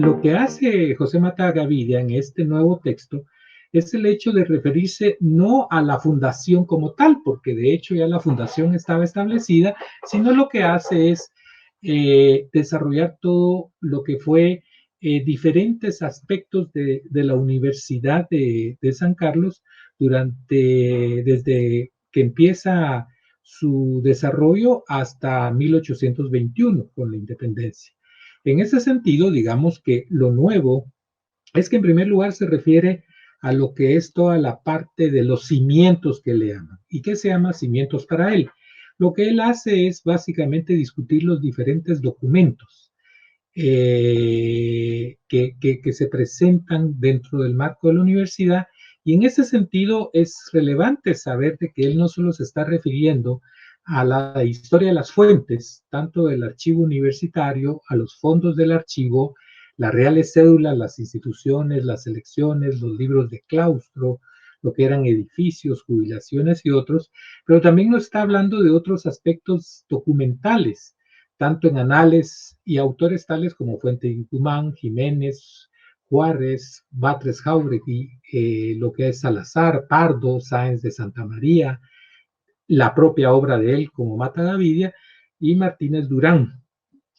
lo que hace José Mata Gavidia en este nuevo texto es el hecho de referirse no a la fundación como tal, porque de hecho ya la fundación estaba establecida, sino lo que hace es desarrollar todo lo que fue diferentes aspectos de la Universidad de San Carlos desde que empieza su desarrollo hasta 1821 con la independencia. En ese sentido, digamos que lo nuevo es que en primer lugar se refiere a lo que es toda la parte de los cimientos que le llaman. ¿Y qué se llama cimientos para él? Lo que él hace es básicamente discutir los diferentes documentos que se presentan dentro del marco de la universidad, y en ese sentido es relevante saber de que él no solo se está refiriendo a la historia de las fuentes, tanto del archivo universitario, a los fondos del archivo, las reales cédulas, las instituciones, las elecciones, los libros de claustro, lo que eran edificios, jubilaciones y otros, pero también nos está hablando de otros aspectos documentales, tanto en anales y autores tales como Fuente y Tucumán, Jiménez, Juárez, Batres Jauregui, lo que es Salazar, Pardo, Sáenz de Santa María, la propia obra de él como Mata Gavidia y Martínez Durán,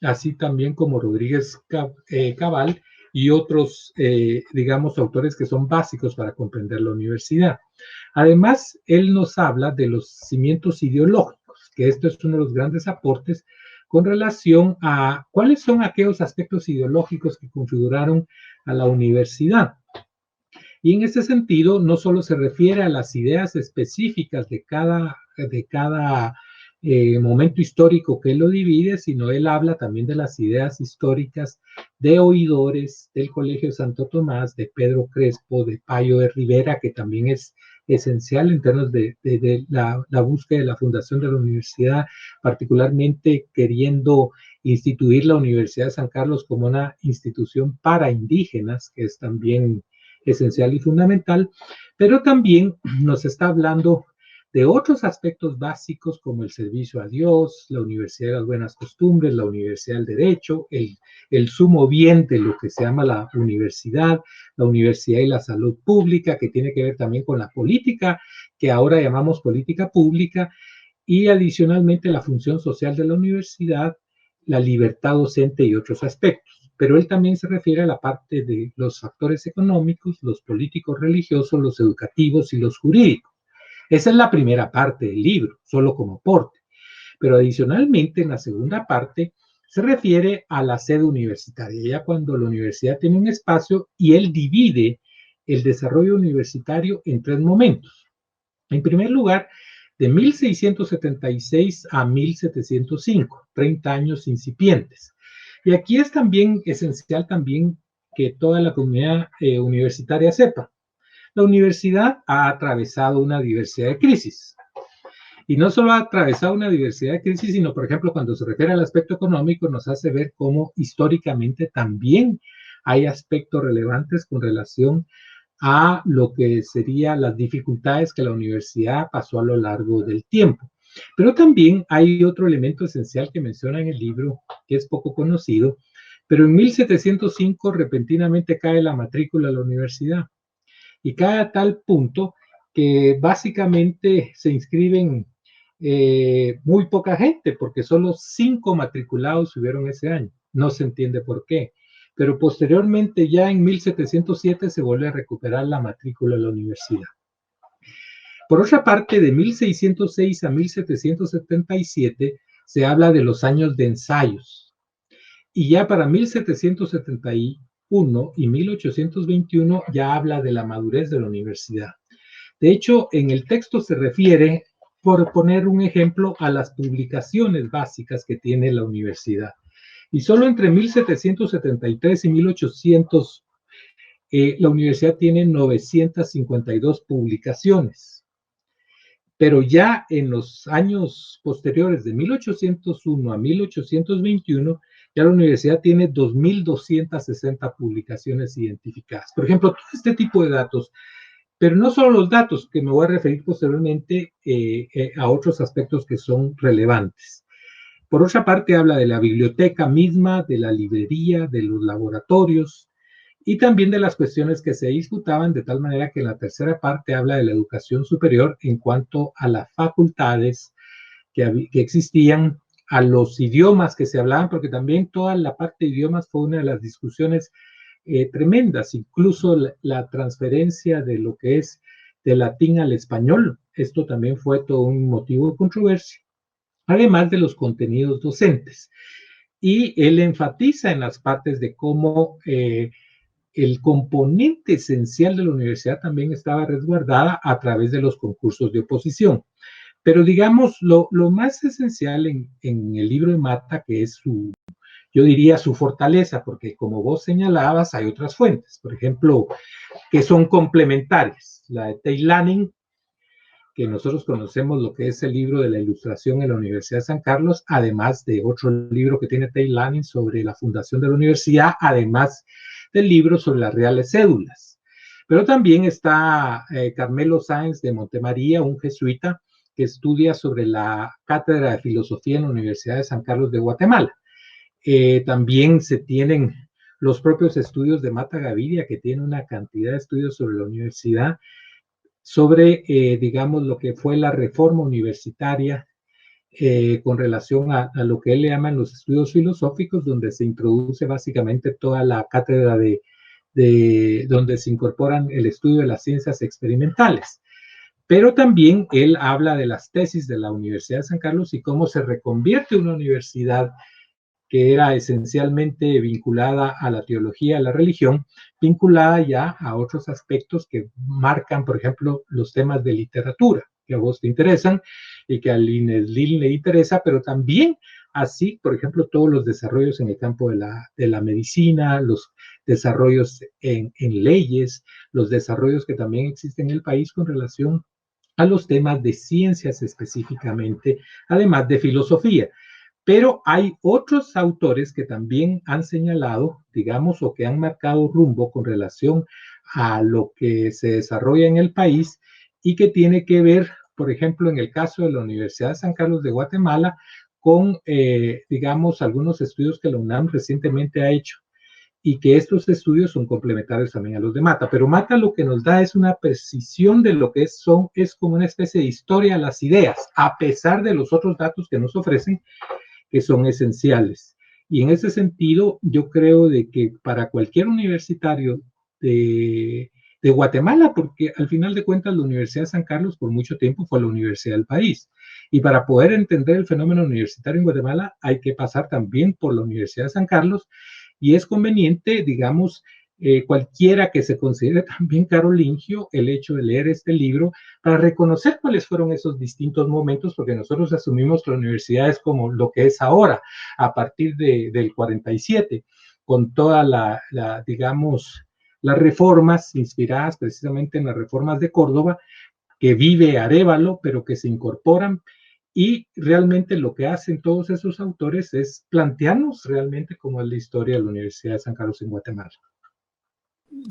así también como Rodríguez Cabal y otros, digamos, autores que son básicos para comprender la universidad. Además, él nos habla de los cimientos ideológicos, que esto es uno de los grandes aportes con relación a cuáles son aquellos aspectos ideológicos que configuraron a la universidad. Y en ese sentido, no solo se refiere a las ideas específicas de cada momento histórico que él lo divide, sino él habla también de las ideas históricas de oidores del Colegio Santo Tomás, de Pedro Crespo, de Payo de Rivera, que también es esencial en términos de la búsqueda de la fundación de la universidad, particularmente queriendo instituir la Universidad de San Carlos como una institución para indígenas, que es también esencial y fundamental, pero también nos está hablando de otros aspectos básicos como el servicio a Dios, la Universidad de las Buenas Costumbres, la Universidad del Derecho, el sumo bien de lo que se llama la universidad y la salud pública, que tiene que ver también con la política, que ahora llamamos política pública, y adicionalmente la función social de la universidad, la libertad docente y otros aspectos. Pero él también se refiere a la parte de los factores económicos, los políticos religiosos, los educativos y los jurídicos. Esa es la primera parte del libro, solo como aporte. Pero adicionalmente, en la segunda parte, se refiere a la sede universitaria, ya cuando la universidad tiene un espacio y él divide el desarrollo universitario en tres momentos. En primer lugar, de 1676 a 1705, 30 años incipientes. Y aquí es también esencial también que toda la comunidad universitaria sepa. La universidad ha atravesado una diversidad de crisis. Y no solo ha atravesado una diversidad de crisis, sino, por ejemplo, cuando se refiere al aspecto económico, nos hace ver cómo históricamente también hay aspectos relevantes con relación a lo que serían las dificultades que la universidad pasó a lo largo del tiempo. Pero también hay otro elemento esencial que menciona en el libro, que es poco conocido, pero en 1705 repentinamente cae la matrícula de la universidad y cae a tal punto que básicamente se inscriben muy poca gente, porque solo 5 matriculados hubieron ese año. No se entiende por qué. Pero posteriormente, ya en 1707, se vuelve a recuperar la matrícula de la universidad. Por otra parte, de 1606 a 1777 se habla de los años de ensayos. Y ya para 1771 y 1821 ya habla de la madurez de la universidad. De hecho, en el texto se refiere, por poner un ejemplo, a las publicaciones básicas que tiene la universidad. Y solo entre 1773 y 1800, la universidad tiene 952 publicaciones. Pero ya en los años posteriores, de 1801 a 1821, ya la universidad tiene 2.260 publicaciones identificadas. Por ejemplo, todo este tipo de datos, pero no solo los datos, que me voy a referir posteriormente a otros aspectos que son relevantes. Por otra parte, habla de la biblioteca misma, de la librería, de los laboratorios y también de las cuestiones que se disputaban, de tal manera que en la tercera parte habla de la educación superior en cuanto a las facultades que existían, a los idiomas que se hablaban, porque también toda la parte de idiomas fue una de las discusiones tremendas, incluso la transferencia de lo que es del latín al español. Esto también fue todo un motivo de controversia, además de los contenidos docentes. Y él enfatiza en las partes de cómo el componente esencial de la universidad también estaba resguardada a través de los concursos de oposición. Pero digamos, lo más esencial en el libro de Mata, que es yo diría su fortaleza, porque como vos señalabas, hay otras fuentes, por ejemplo, que son complementarias. La de Tay Lanning, que nosotros conocemos lo que es el libro de la ilustración en la Universidad de San Carlos, además de otro libro que tiene Tay Lanning sobre la fundación de la universidad, además del libro sobre las reales cédulas. Pero también está Carmelo Sáenz de Montemaría, un jesuita que estudia sobre la cátedra de filosofía en la Universidad de San Carlos de Guatemala. También se tienen los propios estudios de Mata Gavidia, que tiene una cantidad de estudios sobre la universidad, sobre, digamos, lo que fue la reforma universitaria con relación a lo que él le llaman los estudios filosóficos, donde se introduce básicamente toda la cátedra donde se incorporan el estudio de las ciencias experimentales. Pero también él habla de las tesis de la Universidad de San Carlos y cómo se reconvierte una universidad que era esencialmente vinculada a la teología, a la religión, vinculada ya a otros aspectos que marcan, por ejemplo, los temas de literatura, que a vos te interesan y que al INESLIL le interesa, pero también así, por ejemplo, todos los desarrollos en el campo de la medicina, los desarrollos en leyes, los desarrollos que también existen en el país con relación a los temas de ciencias específicamente, además de filosofía. Pero hay otros autores que también han señalado, digamos, o que han marcado rumbo con relación a lo que se desarrolla en el país y que tiene que ver, por ejemplo, en el caso de la Universidad de San Carlos de Guatemala, con, digamos, algunos estudios que la UNAM recientemente ha hecho y que estos estudios son complementarios también a los de Mata. Pero Mata lo que nos da es una precisión de lo que es como una especie de historia de las ideas, a pesar de los otros datos que nos ofrecen, que son esenciales. Y en ese sentido, yo creo de que para cualquier universitario de Guatemala, porque al final de cuentas la Universidad de San Carlos por mucho tiempo fue la universidad del país. Y para poder entender el fenómeno universitario en Guatemala hay que pasar también por la Universidad de San Carlos y es conveniente, digamos, cualquiera que se considere también carolingio, el hecho de leer este libro para reconocer cuáles fueron esos distintos momentos, porque nosotros asumimos que la universidad es como lo que es ahora, a partir del 47, con toda digamos, las reformas inspiradas precisamente en las reformas de Córdoba, que vive Arévalo, pero que se incorporan. Y realmente lo que hacen todos esos autores es plantearnos realmente cómo es la historia de la Universidad de San Carlos en Guatemala.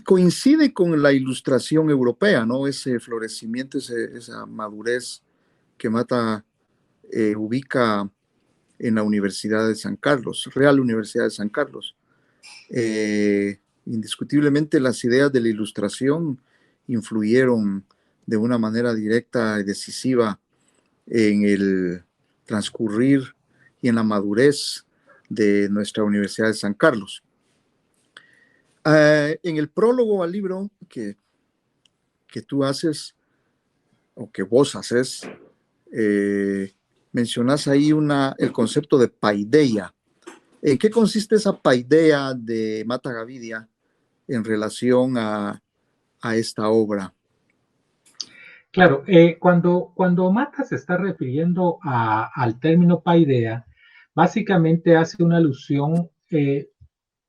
Coincide con la ilustración europea, ¿no? Ese florecimiento, esa madurez que Mata ubica en la Universidad de San Carlos, Real Universidad de San Carlos. Indiscutiblemente las ideas de la ilustración influyeron de una manera directa y decisiva en el transcurrir y en la madurez de nuestra Universidad de San Carlos. En el prólogo al libro que tú haces, o que vos haces, mencionás ahí el concepto de paideia. ¿En qué consiste esa paideia de Mata Gavidia en relación a esta obra? Claro, cuando Mata se está refiriendo al término paideia, básicamente hace una alusión,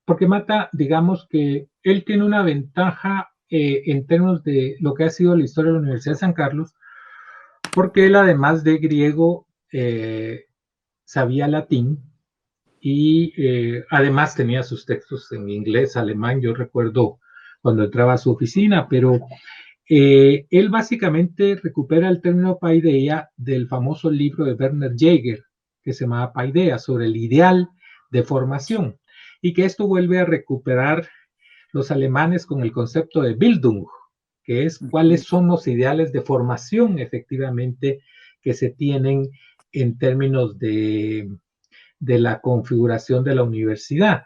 porque Mata, digamos que él tiene una ventaja en términos de lo que ha sido la historia de la Universidad de San Carlos, porque él además de griego sabía latín y además tenía sus textos en inglés, alemán, yo recuerdo cuando entraba a su oficina, pero él básicamente recupera el término paideia del famoso libro de Werner Jaeger, que se llamaba Paideia, sobre el ideal de formación, y que esto vuelve a recuperar los alemanes con el concepto de Bildung, que es cuáles son los ideales de formación efectivamente que se tienen en términos de la configuración de la universidad.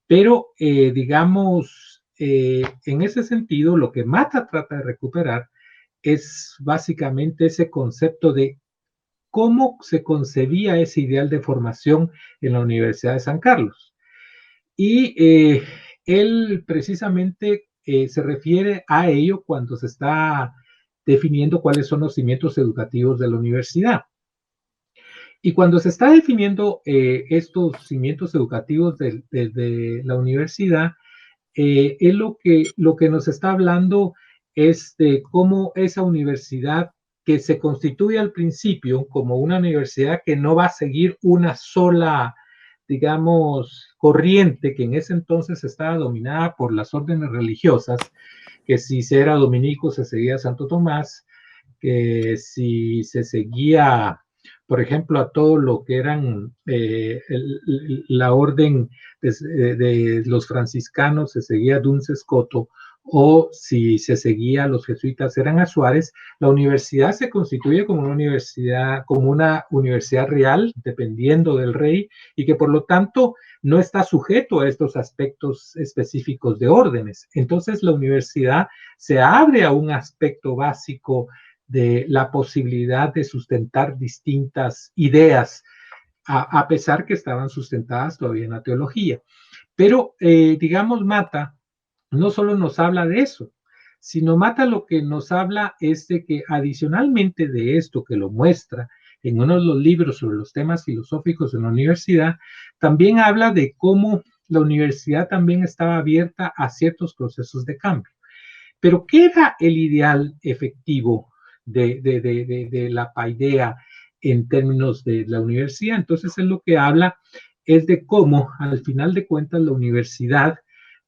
Pero, digamos, en ese sentido, lo que Mata trata de recuperar es básicamente ese concepto de cómo se concebía ese ideal de formación en la Universidad de San Carlos. Y él precisamente se refiere a ello cuando se está definiendo cuáles son los cimientos educativos de la universidad. Y cuando se está definiendo estos cimientos educativos de la universidad, él lo que nos está hablando es de cómo esa universidad que se constituye al principio como una universidad que no va a seguir una sola, digamos, corriente, que en ese entonces estaba dominada por las órdenes religiosas, que si se era dominico se seguía Santo Tomás, que si se seguía, por ejemplo, a todo lo que eran la orden de los franciscanos, se seguía Duns Scoto, o si se seguía a los jesuitas eran a Suárez. La universidad se constituye como una universidad real, dependiendo del rey, y que por lo tanto no está sujeto a estos aspectos específicos de órdenes. Entonces la universidad se abre a un aspecto básico de la posibilidad de sustentar distintas ideas, a pesar que estaban sustentadas todavía en la teología. Pero, digamos, Mata no solo nos habla de eso, sino Mata lo que nos habla es de que adicionalmente de esto que lo muestra en uno de los libros sobre los temas filosóficos en la universidad, también habla de cómo la universidad también estaba abierta a ciertos procesos de cambio. Pero ¿qué era el ideal efectivo de la Paideia en términos de la universidad? Entonces, él lo que habla es de cómo, al final de cuentas, la universidad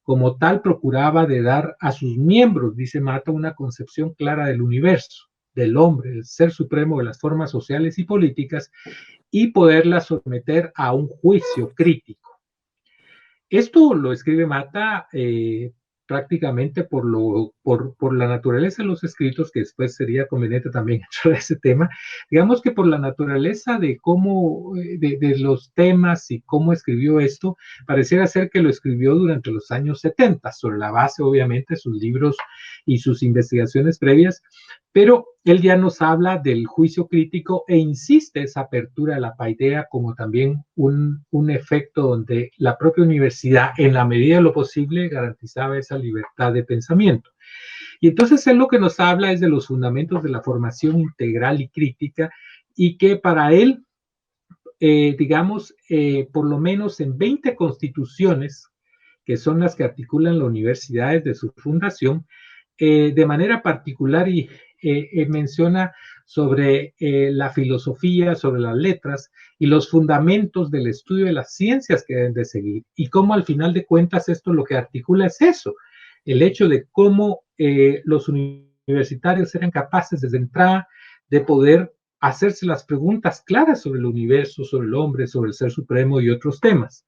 como tal procuraba de dar a sus miembros, dice Mata, una concepción clara del universo, del hombre, del ser supremo de las formas sociales y políticas, y poderla someter a un juicio crítico. Esto lo escribe Mata prácticamente por la naturaleza de los escritos, que después sería conveniente también entrar a ese tema, digamos que por la naturaleza de cómo, de los temas y cómo escribió esto, pareciera ser que lo escribió durante los años 70, sobre la base, obviamente, de sus libros y sus investigaciones previas, pero él ya nos habla del juicio crítico e insiste esa apertura de la Paideia como también un efecto donde la propia universidad, en la medida de lo posible, garantizaba esa libertad de pensamiento. Y entonces él lo que nos habla es de los fundamentos de la formación integral y crítica, y que para él, digamos, por lo menos en 20 constituciones, que son las que articulan la universidad desde su fundación, de manera particular y menciona sobre la filosofía, sobre las letras y los fundamentos del estudio de las ciencias que deben de seguir. Y cómo al final de cuentas esto lo que articula es eso, el hecho de cómo los universitarios eran capaces desde entrada de poder hacerse las preguntas claras sobre el universo, sobre el hombre, sobre el ser supremo y otros temas.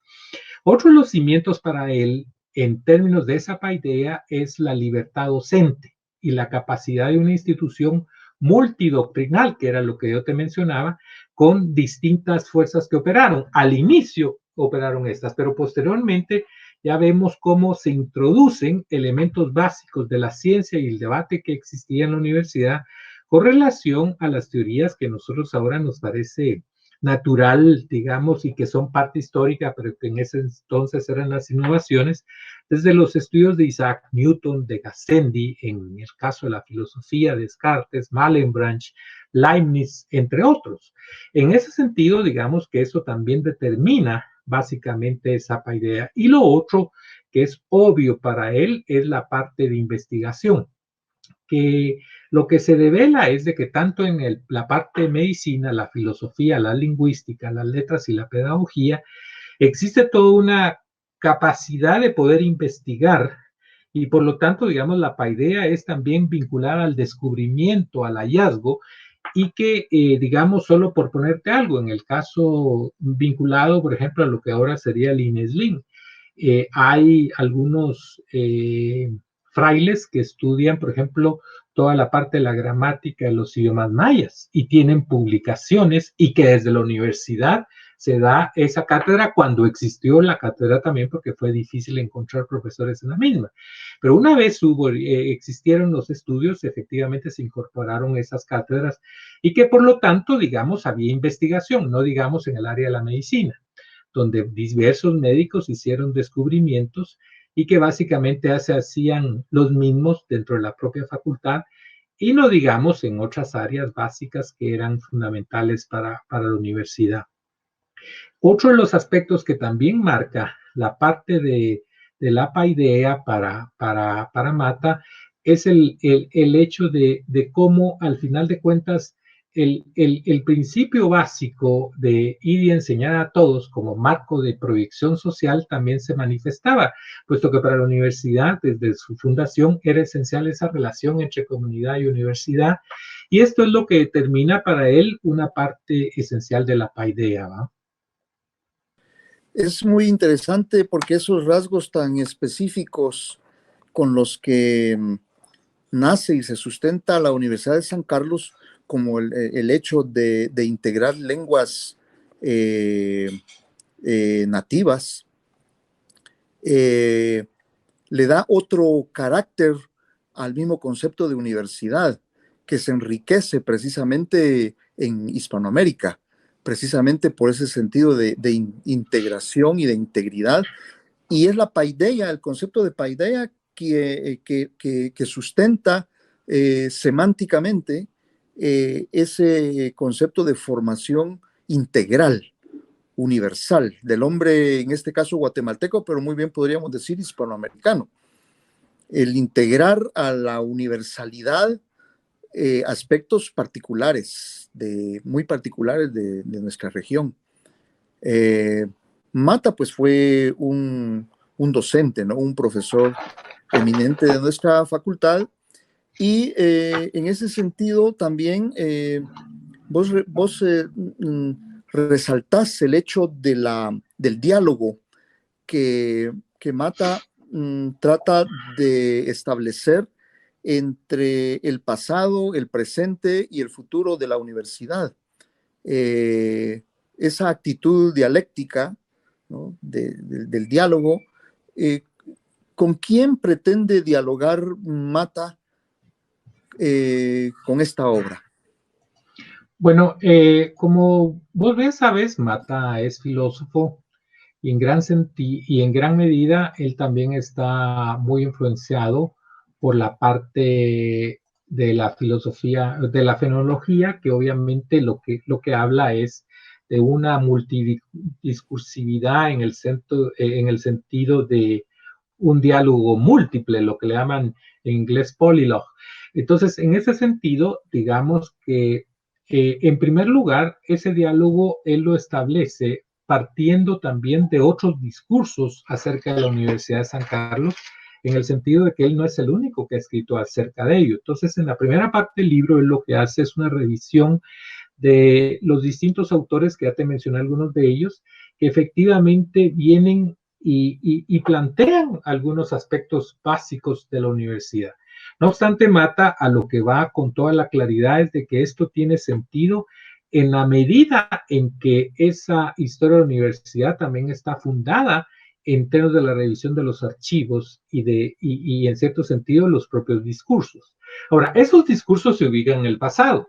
Otro de los cimientos para él, en términos de esa Paideia, es la libertad docente y la capacidad de una institución multidoctrinal, que era lo que yo te mencionaba, con distintas fuerzas que operaron. Al inicio operaron estas, pero posteriormente ya vemos cómo se introducen elementos básicos de la ciencia y el debate que existía en la universidad con relación a las teorías que a nosotros ahora nos parece natural, digamos, y que son parte histórica, pero que en ese entonces eran las innovaciones, desde los estudios de Isaac Newton, de Gassendi, en el caso de la filosofía, Descartes, Malebranche, Leibniz, entre otros. En ese sentido, digamos que eso también determina básicamente esa Paideia. Y lo otro que es obvio para él es la parte de investigación, que lo que se devela es de que tanto en la parte de medicina, la filosofía, la lingüística, las letras y la pedagogía, existe toda una capacidad de poder investigar y por lo tanto, digamos, la Paideia es también vinculada al descubrimiento, al hallazgo, y que, digamos, solo por ponerte algo, en el caso vinculado, por ejemplo, a lo que ahora sería el INESLIN, hay algunos frailes que estudian, por ejemplo, toda la parte de la gramática de los idiomas mayas y tienen publicaciones y que desde la universidad se da esa cátedra cuando existió la cátedra también porque fue difícil encontrar profesores en la misma. Pero una vez existieron los estudios, efectivamente se incorporaron esas cátedras y que por lo tanto, digamos, había investigación, no digamos en el área de la medicina, donde diversos médicos hicieron descubrimientos y que básicamente se hacían los mismos dentro de la propia facultad y no digamos en otras áreas básicas que eran fundamentales para la universidad. Otro de los aspectos que también marca la parte de la paideia para Mata es el hecho de cómo al final de cuentas el principio básico de ir y enseñar a todos como marco de proyección social también se manifestaba, puesto que para la universidad desde su fundación era esencial esa relación entre comunidad y universidad, y esto es lo que determina para él una parte esencial de la paideia, ¿va? Es muy interesante porque esos rasgos tan específicos con los que nace y se sustenta la Universidad de San Carlos, como el hecho de integrar lenguas nativas, le da otro carácter al mismo concepto de universidad, que se enriquece precisamente en Hispanoamérica, precisamente por ese sentido de integración y de integridad. Y es la paideia, el concepto de paideia que sustenta semánticamente ese concepto de formación integral, universal, del hombre, en este caso guatemalteco, pero muy bien podríamos decir hispanoamericano. El integrar a la universalidad aspectos particulares, muy particulares de nuestra región. Mata pues fue un docente, ¿no? Un profesor eminente de nuestra facultad y en ese sentido también vos resaltás el hecho del diálogo que Mata trata de establecer entre el pasado, el presente y el futuro de la universidad. Esa actitud dialéctica, ¿no? del diálogo, ¿con quién pretende dialogar Mata con esta obra? Bueno, como vos ves, sabes, Mata es filósofo y en gran medida él también está muy influenciado por la parte de la filosofía, de la fenomenología, que obviamente lo que habla es de una multidiscursividad en el sentido de un diálogo múltiple, lo que le llaman en inglés polylog. Entonces, en ese sentido, digamos que en primer lugar, ese diálogo él lo establece partiendo también de otros discursos acerca de la Universidad de San Carlos, en el sentido de que él no es el único que ha escrito acerca de ello. Entonces, en la primera parte del libro, él lo que hace es una revisión de los distintos autores, que ya te mencioné algunos de ellos, que efectivamente vienen y plantean algunos aspectos básicos de la universidad. No obstante, Mata a lo que va con toda la claridad es de que esto tiene sentido en la medida en que esa historia de la universidad también está fundada en términos de la revisión de los archivos y en cierto sentido los propios discursos. Ahora, esos discursos se ubican en el pasado,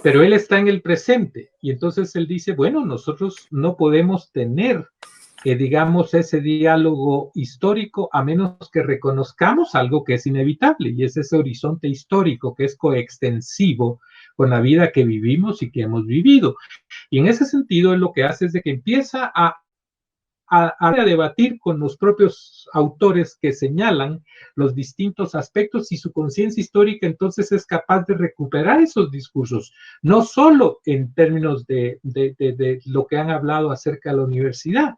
pero él está en el presente y entonces él dice, bueno, nosotros no podemos tener, digamos, ese diálogo histórico a menos que reconozcamos algo que es inevitable y es ese horizonte histórico que es coextensivo con la vida que vivimos y que hemos vivido. Y en ese sentido, él lo que hace es de que empieza a debatir con los propios autores que señalan los distintos aspectos y su conciencia histórica entonces es capaz de recuperar esos discursos, no solo en términos de lo que han hablado acerca de la universidad,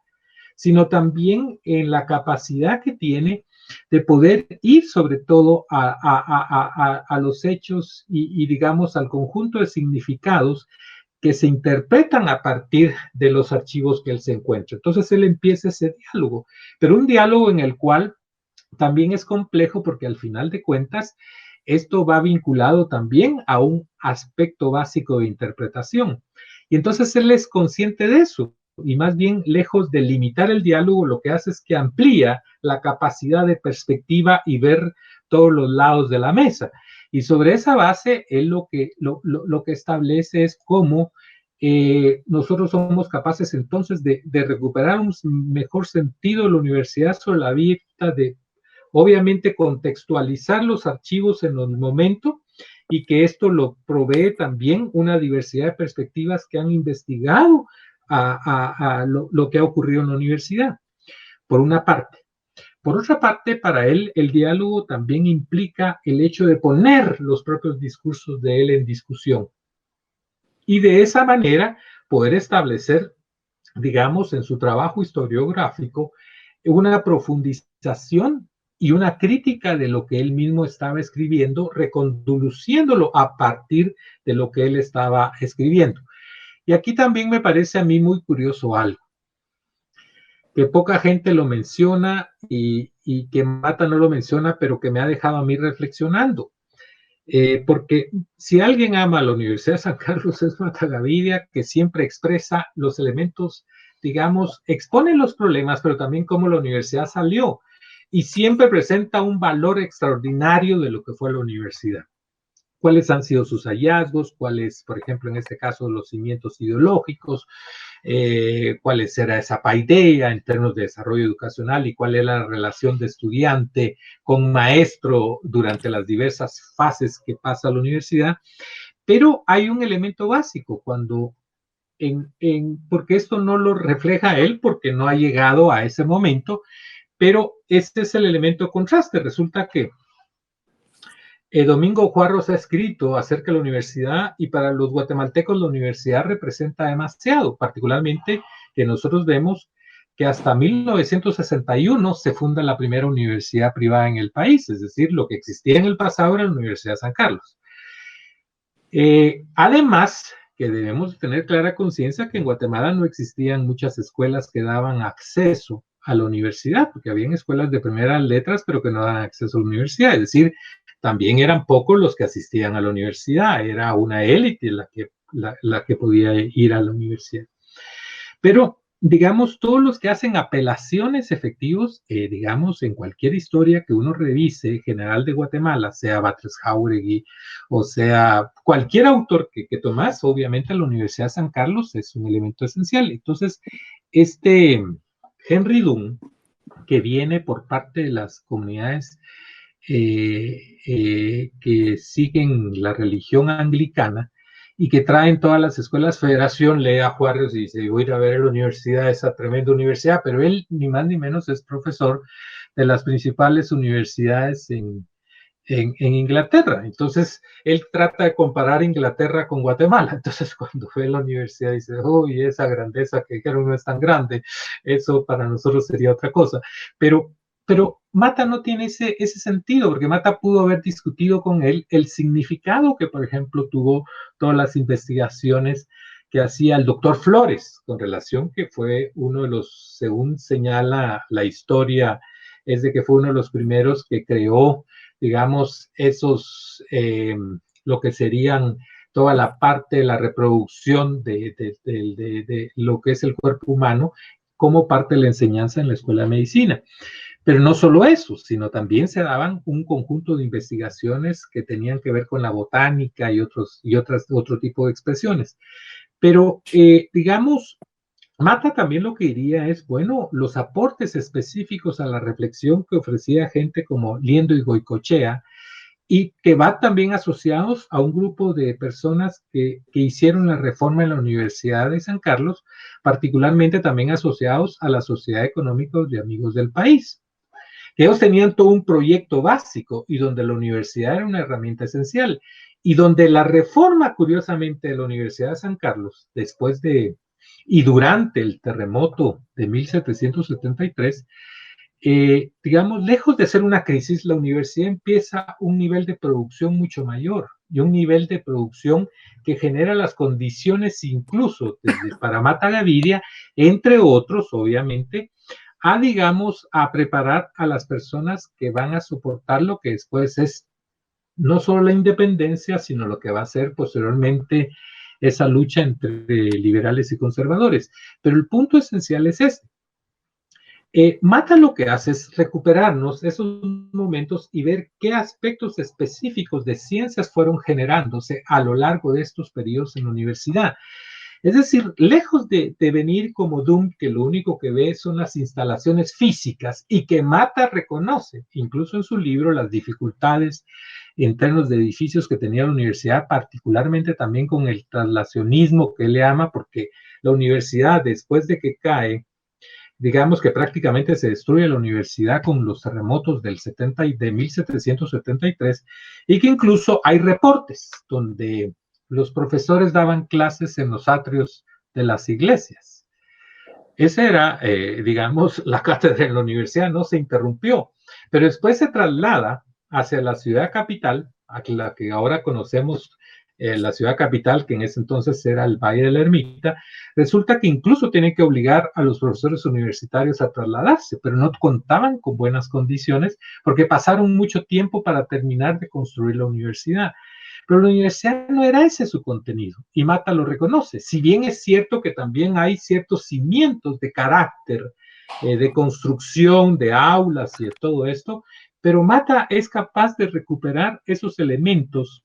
sino también en la capacidad que tiene de poder ir sobre todo a los hechos y, digamos, al conjunto de significados que se interpretan a partir de los archivos que él se encuentra. Entonces él empieza ese diálogo, pero un diálogo en el cual también es complejo porque al final de cuentas esto va vinculado también a un aspecto básico de interpretación. Y entonces él es consciente de eso y más bien lejos de limitar el diálogo, lo que hace es que amplía la capacidad de perspectiva y ver todos los lados de la mesa. Y sobre esa base, él lo que establece es cómo nosotros somos capaces entonces de recuperar un mejor sentido de la universidad sobre la vida de, obviamente, contextualizar los archivos en el momento y que esto lo provee también una diversidad de perspectivas que han investigado a lo que ha ocurrido en la universidad, por una parte. Por otra parte, para él, el diálogo también implica el hecho de poner los propios discursos de él en discusión. Y de esa manera poder establecer, digamos, en su trabajo historiográfico, una profundización y una crítica de lo que él mismo estaba escribiendo, reconduciéndolo a partir de lo que él estaba escribiendo. Y aquí también me parece a mí muy curioso algo, que poca gente lo menciona y que Mata no lo menciona, pero que me ha dejado a mí reflexionando. Porque si alguien ama a la Universidad de San Carlos es Mata Gavidia, que siempre expresa los elementos, digamos, expone los problemas, pero también cómo la universidad salió y siempre presenta un valor extraordinario de lo que fue la universidad. ¿Cuáles han sido sus hallazgos? ¿Cuáles, por ejemplo, en este caso, los cimientos ideológicos? ¿Cuál era esa paideia en términos de desarrollo educacional y cuál es la relación de estudiante con maestro durante las diversas fases que pasa la universidad? Pero hay un elemento básico cuando, porque esto no lo refleja él porque no ha llegado a ese momento, pero este es el elemento contraste. Resulta que Domingo Juarros ha escrito acerca de la universidad y para los guatemaltecos la universidad representa demasiado, particularmente que nosotros vemos que hasta 1961 se funda la primera universidad privada en el país, es decir, lo que existía en el pasado era la Universidad de San Carlos. Además, que debemos tener clara conciencia que en Guatemala no existían muchas escuelas que daban acceso a la universidad, porque habían escuelas de primeras letras, pero que no daban acceso a la universidad, es decir, también eran pocos los que asistían a la universidad, era una élite la que podía ir a la universidad. Pero, digamos, todos los que hacen apelaciones efectivos, digamos, en cualquier historia que uno revise, general de Guatemala, sea Batres Jauregui, o sea cualquier autor que tomas, obviamente la Universidad de San Carlos es un elemento esencial. Entonces, Henry Dunn, que viene por parte de las comunidades que siguen la religión anglicana y que traen todas las escuelas federación, lee a Juárez y dice, voy a ir a ver la universidad, esa tremenda universidad, pero él ni más ni menos es profesor de las principales universidades en Inglaterra. Entonces, él trata de comparar Inglaterra con Guatemala. Entonces, cuando fue a la universidad, dice, uy, esa grandeza que dijeron no es tan grande, eso para nosotros sería otra cosa. Pero Mata no tiene ese sentido, porque Mata pudo haber discutido con él el significado que, por ejemplo, tuvo todas las investigaciones que hacía el doctor Flores, con relación que fue uno de los, según señala la historia, es de que fue uno de los primeros que creó, digamos, lo que serían toda la parte de la reproducción de lo que es el cuerpo humano como parte de la enseñanza en la escuela de medicina. Pero no solo eso, sino también se daban un conjunto de investigaciones que tenían que ver con la botánica y otro tipo de expresiones. Pero, digamos, Mata también lo que diría es, bueno, los aportes específicos a la reflexión que ofrecía gente como Liendo y Goicoechea, y que van también asociados a un grupo de personas que hicieron la reforma en la Universidad de San Carlos, particularmente también asociados a la Sociedad Económica de Amigos del País. Ellos tenían todo un proyecto básico y donde la universidad era una herramienta esencial y donde la reforma, curiosamente, de la Universidad de San Carlos, después de y durante el terremoto de 1773, digamos, lejos de ser una crisis, la universidad empieza un nivel de producción mucho mayor y un nivel de producción que genera las condiciones incluso para Mata Gaviria, entre otros, obviamente, a, digamos, a preparar a las personas que van a soportar lo que después es no solo la independencia, sino lo que va a ser posteriormente esa lucha entre liberales y conservadores. Pero el punto esencial es este. Mata lo que hace es recuperarnos esos momentos y ver qué aspectos específicos de ciencias fueron generándose a lo largo de estos periodos en la universidad. Es decir, lejos de venir como Doom, que lo único que ve son las instalaciones físicas y que Mata reconoce, incluso en su libro, las dificultades en términos de edificios que tenía la universidad, particularmente también con el traslacionismo que él le ama, porque la universidad, después de que cae, digamos que prácticamente se destruye la universidad con los terremotos del 70 y de 1773, y que incluso hay reportes donde los profesores daban clases en los atrios de las iglesias. Esa era, digamos, la cátedra en la universidad, no se interrumpió, pero después se traslada hacia la ciudad capital, a la que ahora conocemos, la ciudad capital, que en ese entonces era el Valle de la Ermita. Resulta que incluso tienen que obligar a los profesores universitarios a trasladarse, pero no contaban con buenas condiciones porque pasaron mucho tiempo para terminar de construir la universidad. Pero la universidad no era ese su contenido, y Mata lo reconoce. Si bien es cierto que también hay ciertos cimientos de carácter, de construcción, de aulas y de todo esto, pero Mata es capaz de recuperar esos elementos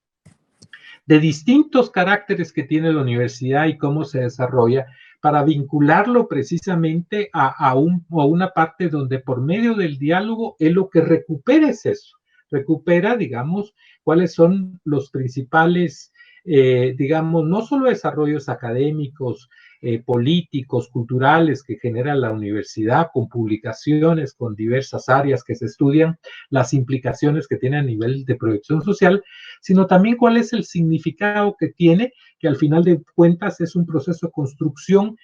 de distintos caracteres que tiene la universidad y cómo se desarrolla para vincularlo precisamente a una parte donde por medio del diálogo él lo que recupera es eso, recupera, digamos, cuáles son los principales, digamos, no solo desarrollos académicos, políticos, culturales que genera la universidad, con publicaciones, con diversas áreas que se estudian, las implicaciones que tiene a nivel de proyección social, sino también cuál es el significado que tiene, que al final de cuentas es un proceso de construcción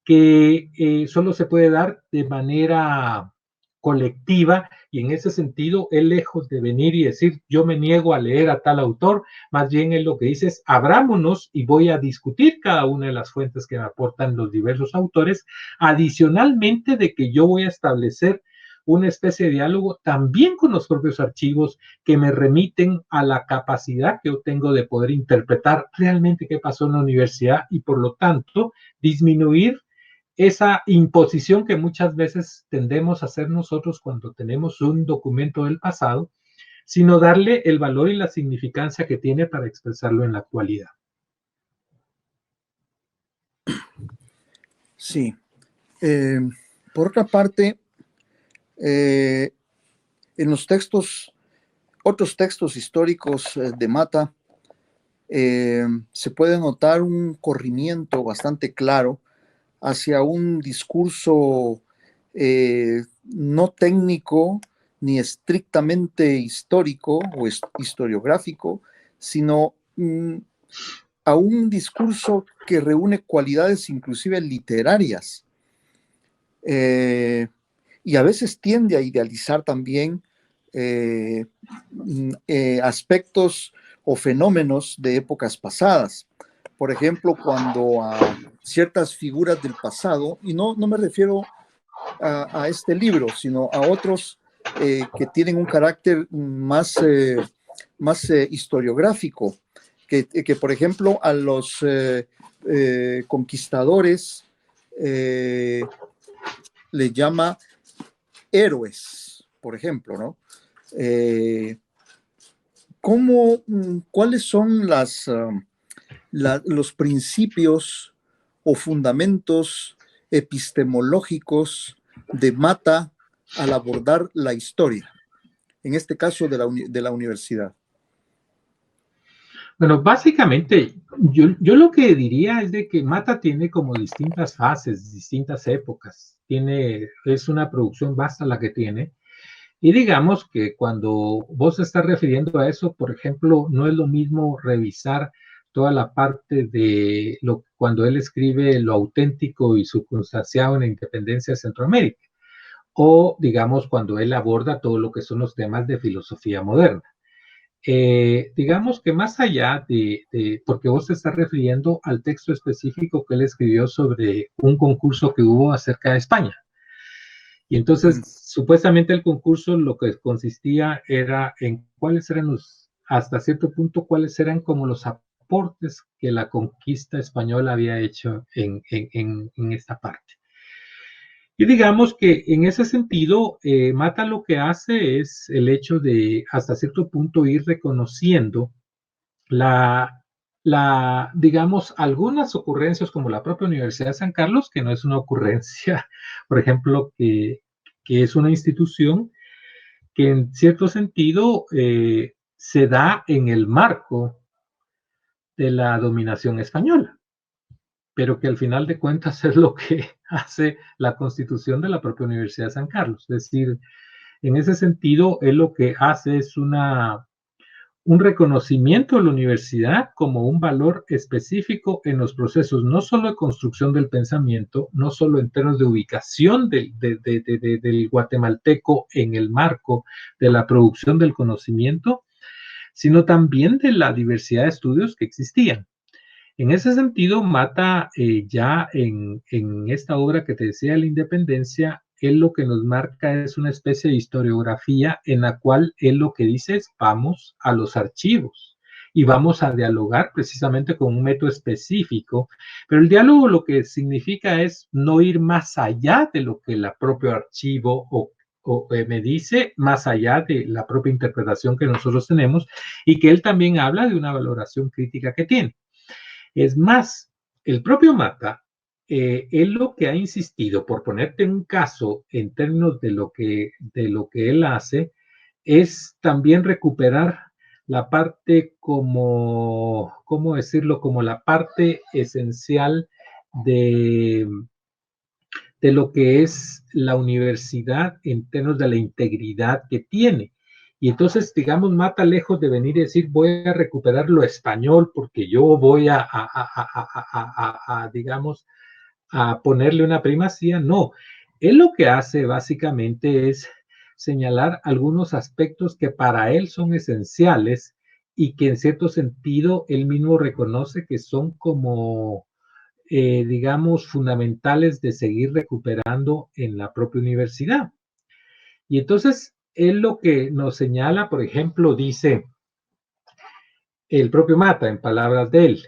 que solo se puede dar de manera colectiva, y en ese sentido, él lejos de venir y decir yo me niego a leer a tal autor, más bien él lo que dice es abrámonos y voy a discutir cada una de las fuentes que me aportan los diversos autores, adicionalmente de que yo voy a establecer una especie de diálogo también con los propios archivos que me remiten a la capacidad que yo tengo de poder interpretar realmente qué pasó en la universidad y por lo tanto disminuir esa imposición que muchas veces tendemos a hacer nosotros cuando tenemos un documento del pasado, sino darle el valor y la significancia que tiene para expresarlo en la actualidad. Sí. Por otra parte, en los textos, otros textos históricos de Mata, se puede notar un corrimiento bastante claro hacia un discurso no técnico ni estrictamente histórico o historiográfico, sino a un discurso que reúne cualidades inclusive literarias, y a veces tiende a idealizar también aspectos o fenómenos de épocas pasadas. Por ejemplo, cuando a ciertas figuras del pasado, y no me refiero a este libro, sino a otros que tienen un carácter más historiográfico, que por ejemplo a los conquistadores le llama héroes, por ejemplo, ¿no? ¿Cuáles son los principios o fundamentos epistemológicos de Mata al abordar la historia, en este caso de la universidad? Bueno, básicamente, yo lo que diría es de que Mata tiene como distintas fases, distintas épocas. Es una producción vasta la que tiene. Y digamos que cuando vos estás refiriendo a eso, por ejemplo, no es lo mismo revisar toda la parte de cuando él escribe lo auténtico y circunstanciado en la independencia de Centroamérica, o digamos cuando él aborda todo lo que son los temas de filosofía moderna. Digamos que más allá porque vos te estás refiriendo al texto específico que él escribió sobre un concurso que hubo acerca de España. Y entonces, supuestamente el concurso lo que consistía era en cuáles eran hasta cierto punto, cuáles eran como los aportes que la conquista española había hecho en esta parte. Y digamos que en ese sentido, Mata lo que hace es el hecho de hasta cierto punto ir reconociendo digamos, algunas ocurrencias como la propia Universidad de San Carlos, que no es una ocurrencia, por ejemplo, que es una institución que en cierto sentido se da en el marco de la dominación española, pero que al final de cuentas es lo que hace la constitución de la propia Universidad de San Carlos. Es decir, en ese sentido, él lo que hace es un reconocimiento de la universidad como un valor específico en los procesos, no solo de construcción del pensamiento, no solo en términos de ubicación del guatemalteco en el marco de la producción del conocimiento, sino también de la diversidad de estudios que existían. En ese sentido, Mata ya en esta obra que te decía, La Independencia, él lo que nos marca es una especie de historiografía en la cual él lo que dice es vamos a los archivos y vamos a dialogar precisamente con un método específico, pero el diálogo lo que significa es no ir más allá de lo que el propio archivo me dice, más allá de la propia interpretación que nosotros tenemos, y que él también habla de una valoración crítica que tiene. Es más, el propio Mata, él lo que ha insistido, por ponerte un caso en términos de lo que él hace, es también recuperar la parte como, ¿cómo decirlo? Como la parte esencial de, de lo que es la universidad en términos de la integridad que tiene. Y entonces, digamos, Mata, lejos de venir y decir voy a recuperar lo español porque yo voy digamos, a ponerle una primacía, no. Él lo que hace básicamente es señalar algunos aspectos que para él son esenciales y que en cierto sentido él mismo reconoce que son como digamos, fundamentales de seguir recuperando en la propia universidad. Y entonces, él lo que nos señala, por ejemplo, dice el propio Mata, en palabras de él,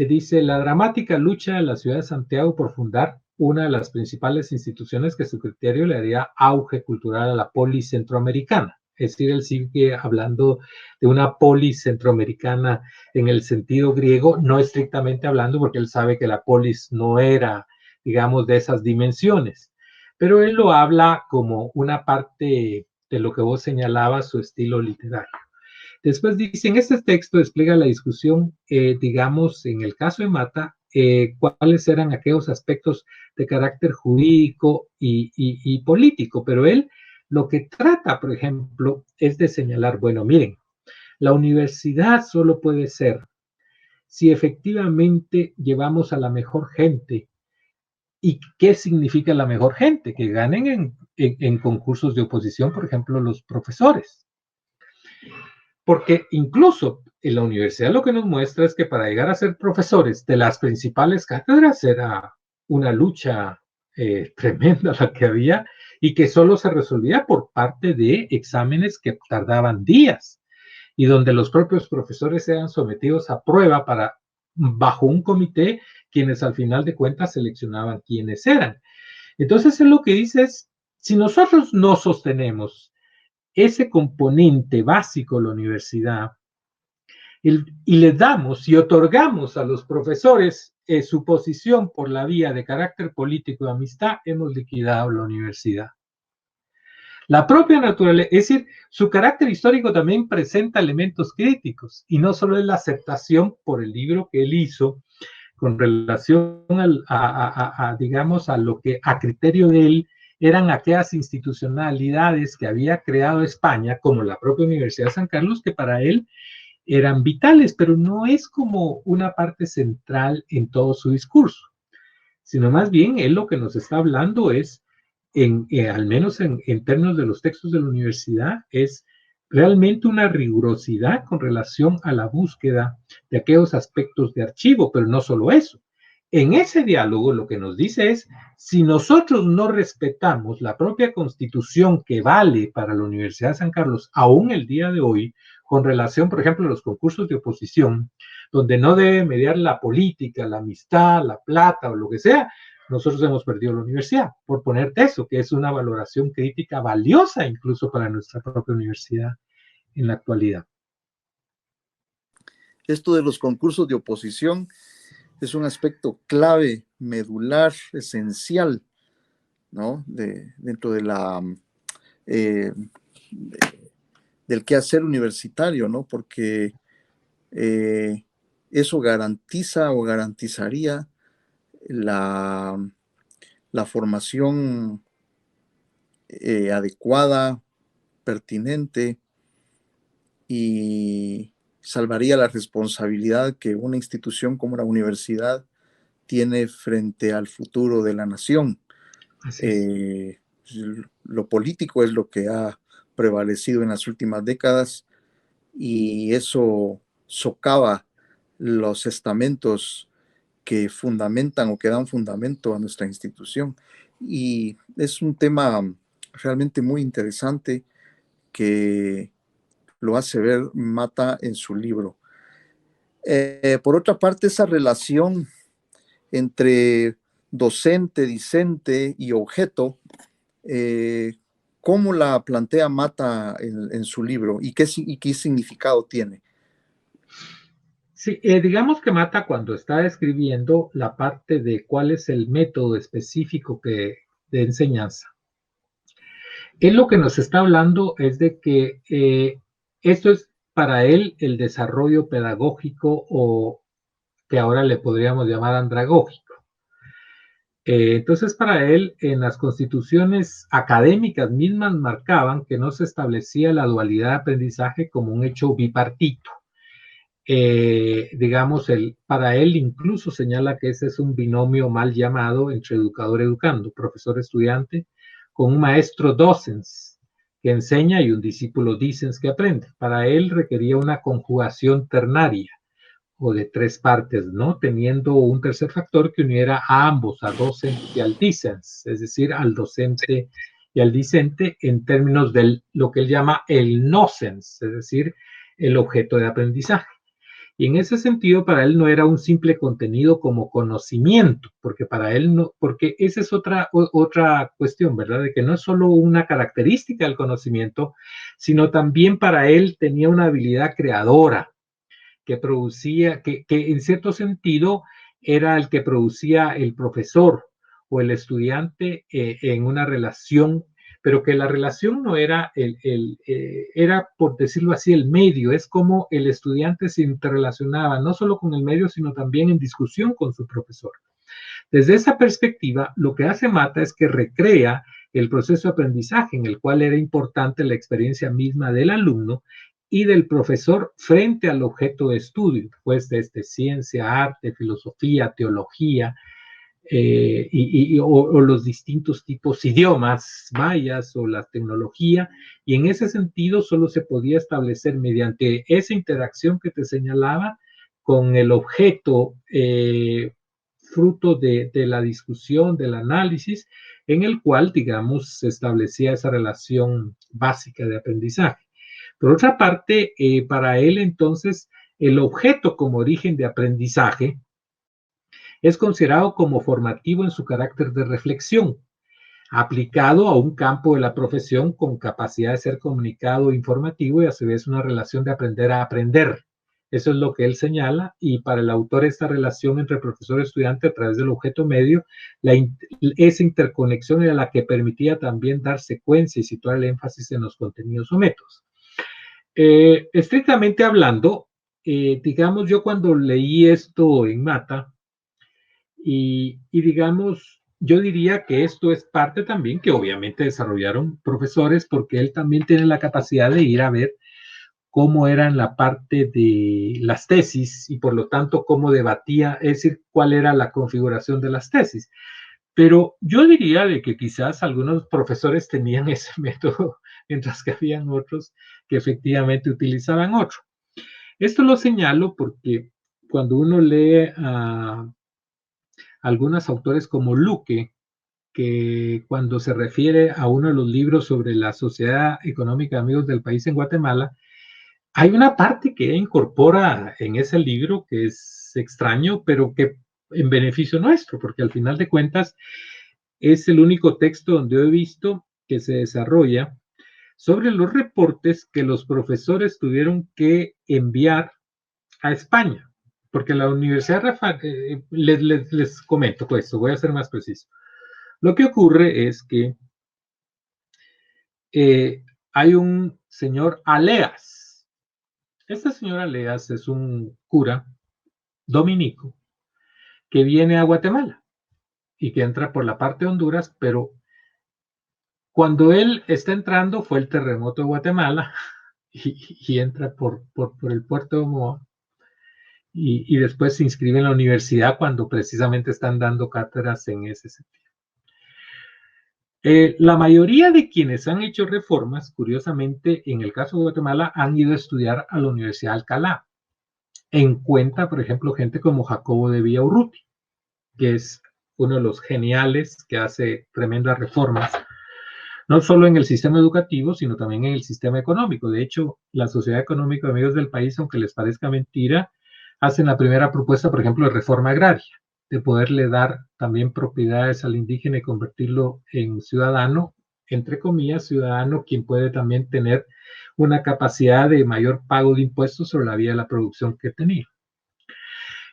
dice, la dramática lucha de la ciudad de Santiago por fundar una de las principales instituciones que su criterio le daría auge cultural a la polis centroamericana. Es decir, él sigue hablando de una polis centroamericana en el sentido griego, no estrictamente hablando, porque él sabe que la polis no era, digamos, de esas dimensiones, pero él lo habla como una parte de lo que vos señalabas, su estilo literario. Después dice, en este texto despliega la discusión, digamos, en el caso de Mata, cuáles eran aquellos aspectos de carácter jurídico y político, pero él lo que trata, por ejemplo, es de señalar, bueno, miren, la universidad solo puede ser si efectivamente llevamos a la mejor gente. ¿Y qué significa la mejor gente? Que ganen en concursos de oposición, por ejemplo, los profesores. Porque incluso en la universidad lo que nos muestra es que para llegar a ser profesores de las principales cátedras era una lucha tremenda la que había y que solo se resolvía por parte de exámenes que tardaban días y donde los propios profesores eran sometidos a prueba bajo un comité, quienes al final de cuentas seleccionaban quiénes eran. Entonces él lo que dice es, si nosotros no sostenemos ese componente básico de la universidad y le damos y otorgamos a los profesores su posición por la vía de carácter político y amistad, hemos liquidado la universidad. La propia naturaleza, es decir, su carácter histórico también presenta elementos críticos y no solo es la aceptación por el libro que él hizo con relación digamos, a lo que a criterio de él eran aquellas institucionalidades que había creado España, como la propia Universidad de San Carlos, que para él eran vitales, pero no es como una parte central en todo su discurso, sino más bien él lo que nos está hablando es al menos en términos de los textos de la universidad, es realmente una rigurosidad con relación a la búsqueda de aquellos aspectos de archivo, pero no solo eso. En ese diálogo lo que nos dice es, si nosotros no respetamos la propia constitución que vale para la Universidad de San Carlos, aún el día de hoy, con relación, por ejemplo, a los concursos de oposición, donde no debe mediar la política, la amistad, la plata o lo que sea, nosotros hemos perdido la universidad, por ponerte eso, que es una valoración crítica valiosa incluso para nuestra propia universidad en la actualidad. Esto de los concursos de oposición es un aspecto clave, medular, esencial, ¿no? Dentro de del quehacer universitario, ¿no? Porque eso garantiza o garantizaría la formación adecuada, pertinente, y salvaría la responsabilidad que una institución como la universidad tiene frente al futuro de la nación. Lo político es lo que ha prevalecido en las últimas décadas y eso socava los estamentos que fundamentan o que dan fundamento a nuestra institución. Y es un tema realmente muy interesante que lo hace ver Mata en su libro. Por otra parte, esa relación entre docente, discente y objeto, ¿cómo la plantea Mata en su libro y qué significado tiene? Sí, digamos que Mata cuando está escribiendo la parte de cuál es el método específico de enseñanza, él lo que nos está hablando es de que esto es para él el desarrollo pedagógico o que ahora le podríamos llamar andragógico. Entonces, para él, en las constituciones académicas mismas marcaban que no se establecía la dualidad de aprendizaje como un hecho bipartito. Digamos, para él incluso señala que ese es un binomio mal llamado entre educador-educando, profesor-estudiante, con un maestro docens que enseña y un discípulo dicens que aprende. Para él requería una conjugación ternaria o de tres partes, ¿no? Teniendo un tercer factor que uniera a ambos, a docente y al dicens, es decir, al docente y al discente en términos de lo que él llama el nocens, es decir, el objeto de aprendizaje. Y en ese sentido, para él no era un simple contenido como conocimiento, porque para él no, porque esa es otra cuestión, ¿verdad? De que no es solo una característica del conocimiento, sino también para él tenía una habilidad creadora que producía, que en cierto sentido era el que producía el profesor o el estudiante en una relación, pero que la relación no era era, por decirlo así, el medio, es como el estudiante se interrelacionaba, no solo con el medio, sino también en discusión con su profesor. Desde esa perspectiva, lo que hace Mata es que recrea el proceso de aprendizaje en el cual era importante la experiencia misma del alumno y del profesor frente al objeto de estudio, pues desde ciencia, arte, filosofía, teología, o los distintos tipos idiomas mayas o la tecnología, y en ese sentido solo se podía establecer mediante esa interacción que te señalaba con el objeto fruto de la discusión, del análisis, en el cual, digamos, se establecía esa relación básica de aprendizaje. Por otra parte, para él entonces, el objeto como origen de aprendizaje es considerado como formativo en su carácter de reflexión, aplicado a un campo de la profesión con capacidad de ser comunicado e informativo y a su vez una relación de aprender a aprender. Eso es lo que él señala, y para el autor esta relación entre profesor y estudiante a través del objeto medio, esa interconexión era la que permitía también dar secuencia y situar el énfasis en los contenidos o métodos. Estrictamente hablando, digamos, yo cuando leí esto en Mata, y digamos, yo diría que esto es parte también que obviamente desarrollaron profesores, porque él también tiene la capacidad de ir a ver cómo eran la parte de las tesis y por lo tanto cómo debatía, es decir, cuál era la configuración de las tesis. Pero yo diría de que quizás algunos profesores tenían ese método, mientras que habían otros que efectivamente utilizaban otro. Esto lo señalo porque cuando uno lee a algunos autores como Luque, que cuando se refiere a uno de los libros sobre la Sociedad Económica de Amigos del País en Guatemala, hay una parte que incorpora en ese libro que es extraño, pero que en beneficio nuestro, porque al final de cuentas es el único texto donde he visto que se desarrolla sobre los reportes que los profesores tuvieron que enviar a España, porque la Universidad les comento con esto, voy a ser más preciso. Lo que ocurre es que hay un señor Aleas. Este señor Aleas es un cura dominico que viene a Guatemala y que entra por la parte de Honduras, pero cuando él está entrando fue el terremoto de Guatemala y entra por el puerto de Omoa y después se inscribe en la universidad cuando precisamente están dando cátedras en ese sentido. La mayoría de quienes han hecho reformas, curiosamente, en el caso de Guatemala, han ido a estudiar a la Universidad de Alcalá. En cuenta, por ejemplo, gente como Jacobo de Villaurruti, que es uno de los geniales que hace tremendas reformas, no solo en el sistema educativo, sino también en el sistema económico. De hecho, la Sociedad Económica de Amigos del País, aunque les parezca mentira, hacen la primera propuesta, por ejemplo, de reforma agraria, de poderle dar también propiedades al indígena y convertirlo en ciudadano, entre comillas, ciudadano, quien puede también tener una capacidad de mayor pago de impuestos sobre la vía de la producción que tenía.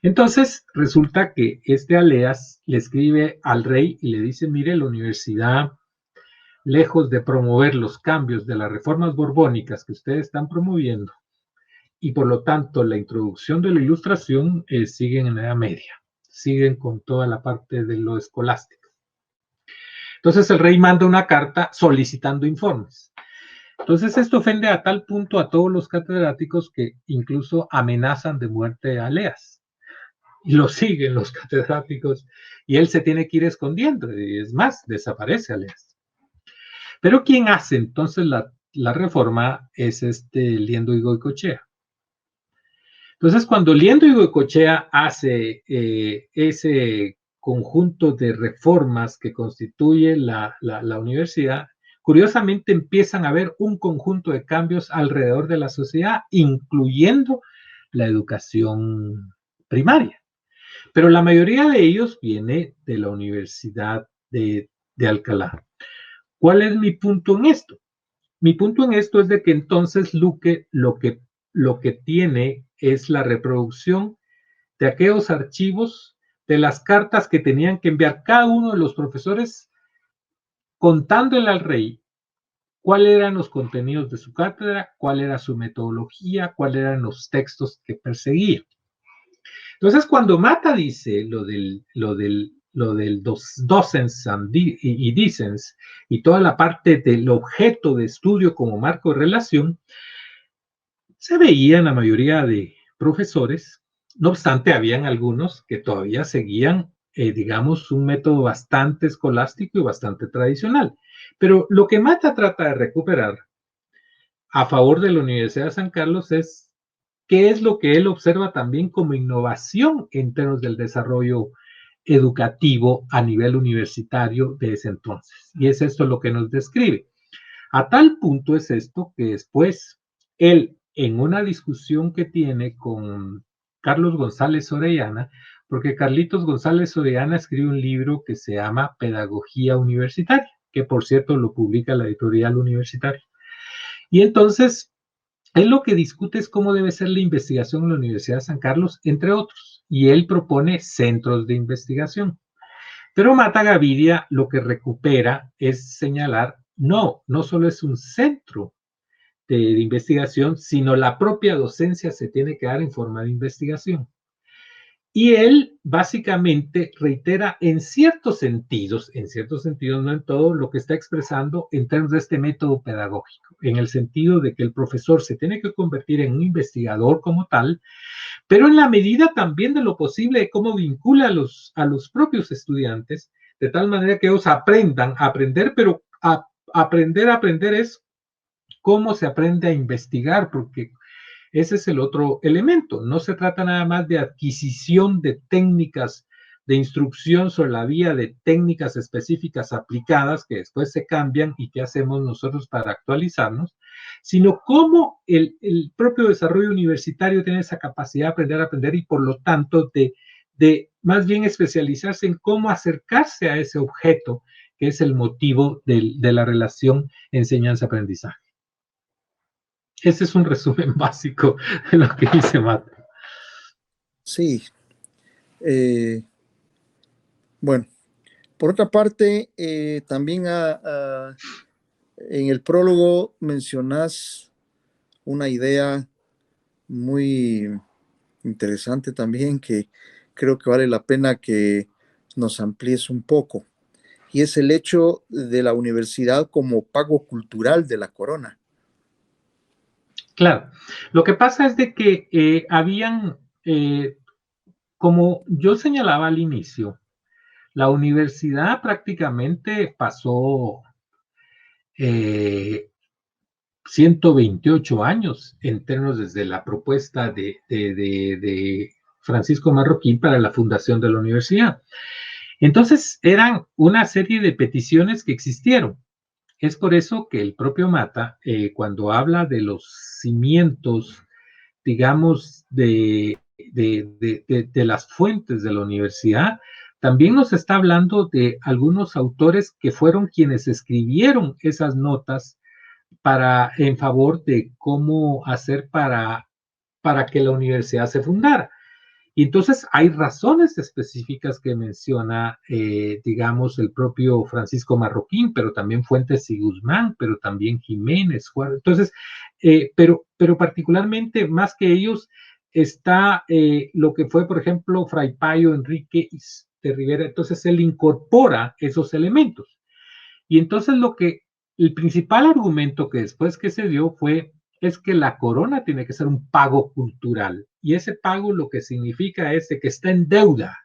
Entonces, resulta que este Aleas le escribe al rey y le dice, mire, la universidad, lejos de promover los cambios de las reformas borbónicas que ustedes están promoviendo, y por lo tanto la introducción de la ilustración siguen en la Edad Media, siguen con toda la parte de lo escolástico. Entonces el rey manda una carta solicitando informes. Entonces esto ofende a tal punto a todos los catedráticos que incluso amenazan de muerte a Aleas. Y lo siguen los catedráticos y él se tiene que ir escondiendo. Y es más, desaparece Aleas. Pero quien hace entonces la reforma es Liendo y Goicoechea. Entonces, cuando Liendo y Goicoechea hace ese conjunto de reformas que constituye la universidad, curiosamente empiezan a haber un conjunto de cambios alrededor de la sociedad, incluyendo la educación primaria. Pero la mayoría de ellos viene de la Universidad de Alcalá. ¿Cuál es mi punto en esto? Mi punto en esto es de que entonces Luque lo que tiene es la reproducción de aquellos archivos de las cartas que tenían que enviar cada uno de los profesores contándole al rey cuáles eran los contenidos de su cátedra, cuál era su metodología, cuáles eran los textos que perseguía. Entonces, cuando Mata dice lo del docens y dicens y toda la parte del objeto de estudio como marco de relación, se veía en la mayoría de profesores. No obstante, habían algunos que todavía seguían, digamos, un método bastante escolástico y bastante tradicional. Pero lo que Mata trata de recuperar a favor de la Universidad de San Carlos es qué es lo que él observa también como innovación en términos del desarrollo educativo a nivel universitario de ese entonces. Y es esto lo que nos describe. A tal punto es esto que después él, en una discusión que tiene con Carlos González Orellana, porque Carlitos González Orellana escribe un libro que se llama Pedagogía Universitaria, que por cierto lo publica la editorial universitaria. Y entonces, él lo que discute es cómo debe ser la investigación en la Universidad de San Carlos, entre otros, y él propone centros de investigación. Pero Mata Gaviria lo que recupera es señalar, no solo es un centro de investigación, sino la propia docencia se tiene que dar en forma de investigación. Y él básicamente reitera en ciertos sentidos, no en todo, lo que está expresando en términos de este método pedagógico, en el sentido de que el profesor se tiene que convertir en un investigador como tal, pero en la medida también de lo posible de cómo vincula a los propios estudiantes, de tal manera que ellos aprendan a aprender, pero aprender es cómo se aprende a investigar, porque ese es el otro elemento. No se trata nada más de adquisición de técnicas de instrucción sobre la vía de técnicas específicas aplicadas que después se cambian y qué hacemos nosotros para actualizarnos, sino cómo el propio desarrollo universitario tiene esa capacidad de aprender a aprender y por lo tanto de más bien especializarse en cómo acercarse a ese objeto que es el motivo de la relación enseñanza-aprendizaje. Ese es un resumen básico de lo que dice Mata. Sí. Bueno, por otra parte, también en el prólogo mencionas una idea muy interesante también que creo que vale la pena que nos amplíes un poco, y es el hecho de la universidad como pago cultural de la corona. Claro, lo que pasa es de que como yo señalaba al inicio, la universidad prácticamente pasó 128 años en términos desde la propuesta de Francisco Marroquín para la fundación de la universidad. Entonces, eran una serie de peticiones que existieron. Es por eso que el propio Mata, cuando habla de los cimientos, digamos, de las fuentes de la universidad, también nos está hablando de algunos autores que fueron quienes escribieron esas notas en favor de cómo hacer para que la universidad se fundara. Y entonces hay razones específicas que menciona, digamos, el propio Francisco Marroquín, pero también Fuentes y Guzmán, pero también Jiménez. Entonces, pero particularmente, más que ellos, está lo que fue, por ejemplo, Fray Payo Enrique de Rivera. Entonces, él incorpora esos elementos. Y entonces el principal argumento que después que se dio es que la corona tiene que ser un pago cultural. Y ese pago lo que significa es que está en deuda.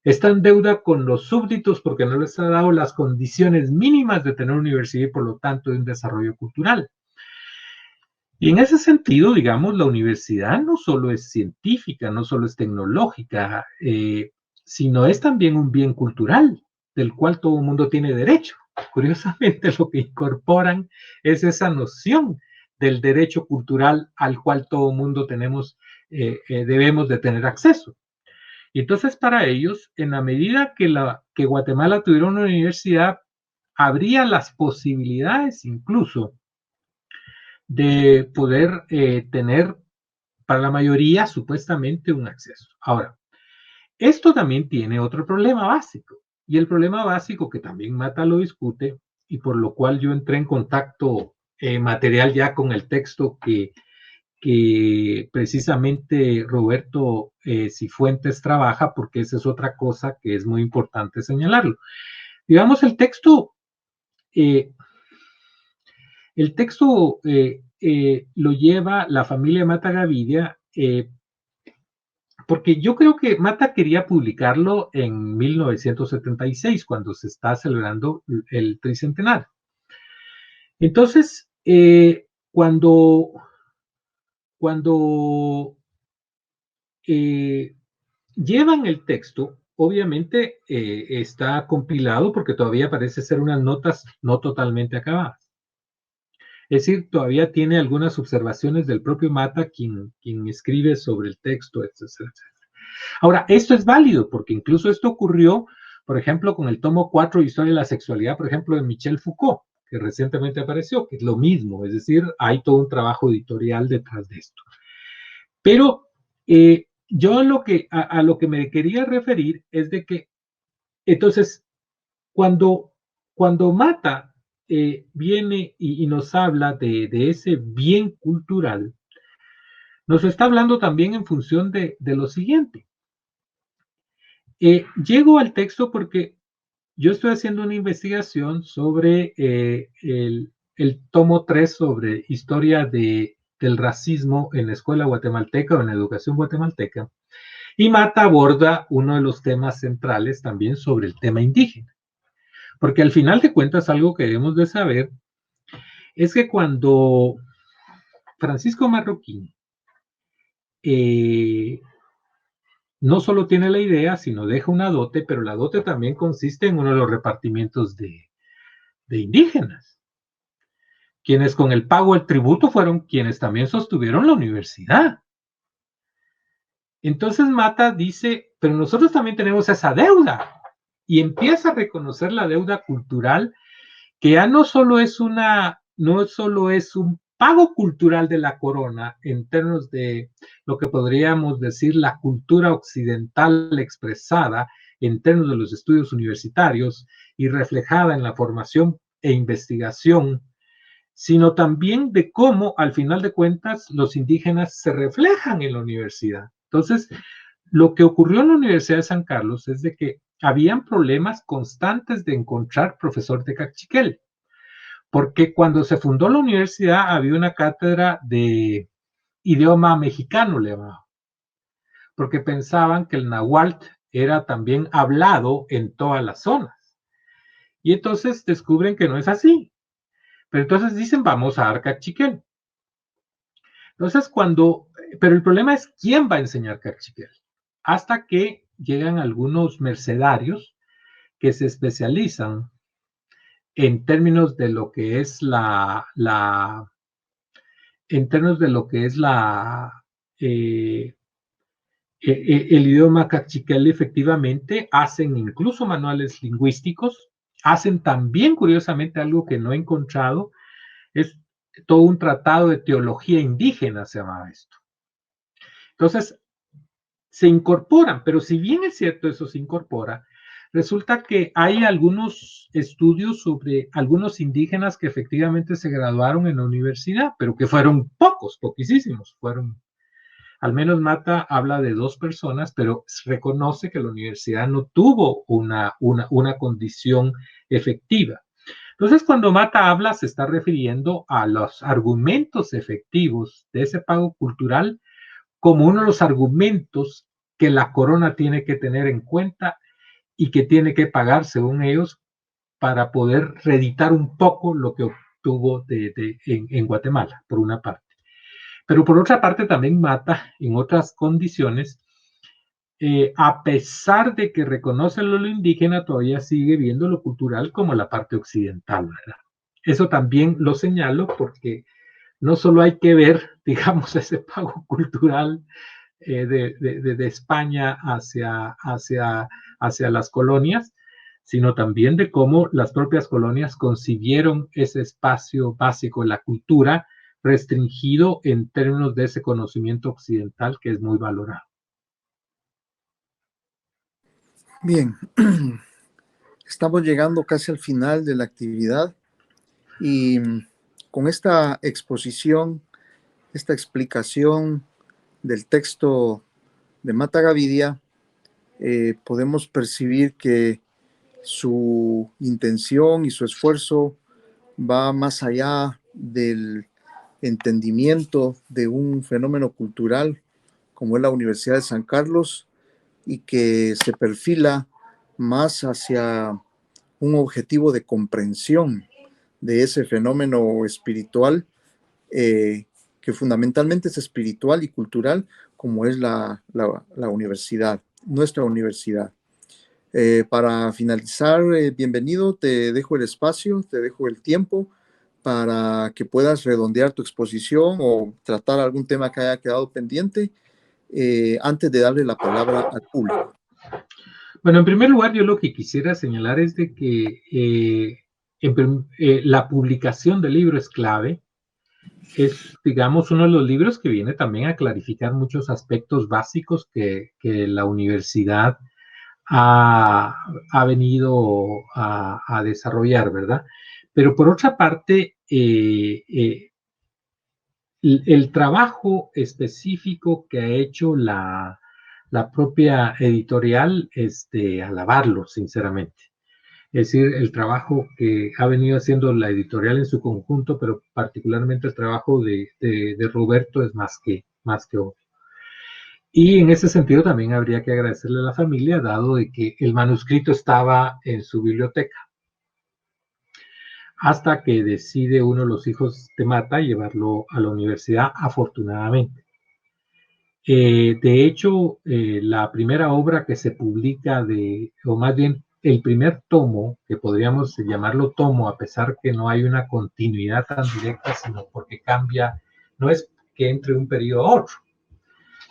Está en deuda con los súbditos porque no les ha dado las condiciones mínimas de tener universidad y por lo tanto de un desarrollo cultural. Y en ese sentido, digamos, la universidad no solo es científica, no solo es tecnológica, sino es también un bien cultural del cual todo el mundo tiene derecho. Curiosamente, lo que incorporan es esa noción del derecho cultural al cual todo el mundo debemos de tener acceso. Y entonces, para ellos, en la medida que Guatemala tuviera una universidad, habría las posibilidades incluso de poder tener para la mayoría supuestamente un acceso. Ahora, esto también tiene otro problema básico, y el problema básico que también Mata lo discute, y por lo cual yo entré en contacto material ya con el texto que precisamente Roberto Cifuentes trabaja, porque esa es otra cosa que es muy importante señalarlo. Digamos, eh, el texto lo lleva la familia Mata Gavidia, porque yo creo que Mata quería publicarlo en 1976, cuando se está celebrando el tricentenario. Entonces, cuando llevan el texto, obviamente está compilado porque todavía parece ser unas notas no totalmente acabadas. Es decir, todavía tiene algunas observaciones del propio Mata, quien escribe sobre el texto, etcétera. Ahora, esto es válido porque incluso esto ocurrió, por ejemplo, con el tomo 4 de Historia de la Sexualidad, por ejemplo, de Michel Foucault, que recientemente apareció, que es lo mismo, es decir, hay todo un trabajo editorial detrás de esto. Pero yo a lo que me quería referir es de que, entonces, cuando Mata viene y nos habla de ese bien cultural, nos está hablando también en función de lo siguiente. Llego al texto porque yo estoy haciendo una investigación sobre el tomo 3 sobre historia del racismo en la escuela guatemalteca o en la educación guatemalteca. Y Mata aborda uno de los temas centrales también sobre el tema indígena. Porque al final de cuentas, algo que debemos de saber es que cuando Francisco Marroquín no solo tiene la idea, sino deja una dote, pero la dote también consiste en uno de los repartimientos de indígenas, quienes con el pago del tributo fueron quienes también sostuvieron la universidad. Entonces Mata dice, pero nosotros también tenemos esa deuda, y empieza a reconocer la deuda cultural, que ya no solo es un pago cultural de la corona en términos de lo que podríamos decir la cultura occidental expresada en términos de los estudios universitarios y reflejada en la formación e investigación, sino también de cómo al final de cuentas los indígenas se reflejan en la universidad. Entonces, lo que ocurrió en la Universidad de San Carlos es de que habían problemas constantes de encontrar profesor de cachiquel, porque cuando se fundó la universidad había una cátedra de idioma mexicano, le llamaban, porque pensaban que el náhuatl era también hablado en todas las zonas. Y entonces descubren que no es así. Pero entonces dicen, vamos a dar cachiquel. Entonces pero el problema es quién va a enseñar cachiquel. Hasta que llegan algunos mercedarios que se especializan en términos de lo que es en términos de lo que es el idioma cachiquel. Efectivamente, hacen incluso manuales lingüísticos, hacen también, curiosamente, algo que no he encontrado, es todo un tratado de teología indígena, se llama esto. Entonces, se incorporan, pero si bien es cierto eso se incorpora, resulta que hay algunos estudios sobre algunos indígenas que efectivamente se graduaron en la universidad, pero que fueron pocos, poquísimos, al menos Mata habla de 2 personas, pero reconoce que la universidad no tuvo una condición efectiva. Entonces, cuando Mata habla, se está refiriendo a los argumentos efectivos de ese pago cultural como uno de los argumentos que la corona tiene que tener en cuenta y que tiene que pagar, según ellos, para poder reeditar un poco lo que obtuvo en Guatemala, por una parte. Pero por otra parte también Mata, en otras condiciones, a pesar de que reconoce lo indígena, todavía sigue viendo lo cultural como la parte occidental, ¿verdad? Eso también lo señalo porque no solo hay que ver, digamos, ese pago cultural de España hacia las colonias, sino también de cómo las propias colonias concibieron ese espacio básico de la cultura restringido en términos de ese conocimiento occidental que es muy valorado. Bien, estamos llegando casi al final de la actividad y con esta exposición, esta explicación del texto de Mata Gavidia, podemos percibir que su intención y su esfuerzo va más allá del entendimiento de un fenómeno cultural como es la Universidad de San Carlos y que se perfila más hacia un objetivo de comprensión de ese fenómeno espiritual, que fundamentalmente es espiritual y cultural, como es la universidad, nuestra universidad. Para finalizar, bienvenido, te dejo el espacio, te dejo el tiempo para que puedas redondear tu exposición o tratar algún tema que haya quedado pendiente, antes de darle la palabra al público. Bueno, en primer lugar, yo lo que quisiera señalar es de que la publicación del libro es clave. Es, digamos, uno de los libros que viene también a clarificar muchos aspectos básicos que la universidad ha venido a desarrollar, ¿verdad? Pero por otra parte, el trabajo específico que ha hecho la propia editorial es de alabarlo, sinceramente. Es decir, el trabajo que ha venido haciendo la editorial en su conjunto, pero particularmente el trabajo de Roberto es más que obvio. Y en ese sentido también habría que agradecerle a la familia, dado de que el manuscrito estaba en su biblioteca, hasta que decide uno de los hijos de Mata llevarlo a la universidad, afortunadamente. De hecho, la primera obra que se publica o más bien el primer tomo, que podríamos llamarlo tomo, a pesar que no hay una continuidad tan directa, sino porque cambia, no es que entre un periodo a otro,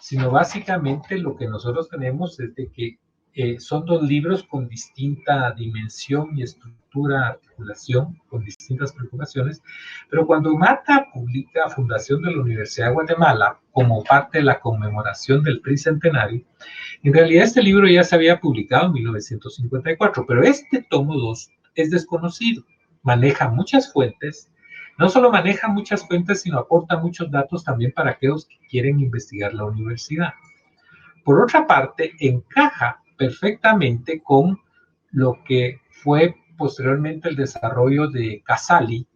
sino básicamente lo que nosotros tenemos es de que son dos libros con distinta dimensión y estructura, articulación, con distintas preocupaciones, pero cuando Mata publica Fundación de la Universidad de Guatemala como parte de la conmemoración del tricentenario, en realidad este libro ya se había publicado en 1954, pero este tomo 2 es desconocido, maneja muchas fuentes, no solo maneja muchas fuentes, sino aporta muchos datos también para aquellos que quieren investigar la universidad. Por otra parte, encaja perfectamente con lo que fue posteriormente el desarrollo de Casali,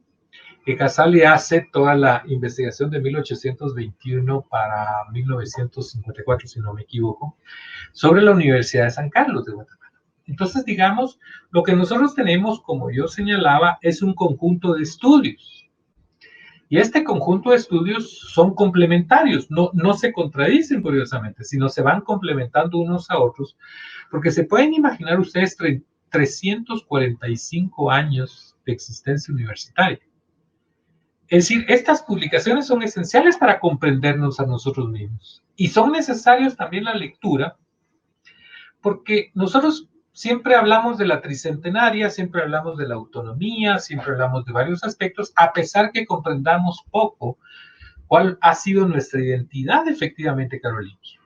que Casali hace toda la investigación de 1821 para 1954, si no me equivoco, sobre la Universidad de San Carlos de Guatemala. Entonces, digamos, lo que nosotros tenemos, como yo señalaba, es un conjunto de estudios. Y este conjunto de estudios son complementarios, no se contradicen curiosamente, sino se van complementando unos a otros, porque se pueden imaginar ustedes 345 años de existencia universitaria. Es decir, estas publicaciones son esenciales para comprendernos a nosotros mismos y son necesarios también la lectura, porque nosotros siempre hablamos de la tricentenaria, siempre hablamos de la autonomía, siempre hablamos de varios aspectos, a pesar que comprendamos poco cuál ha sido nuestra identidad efectivamente carolingia.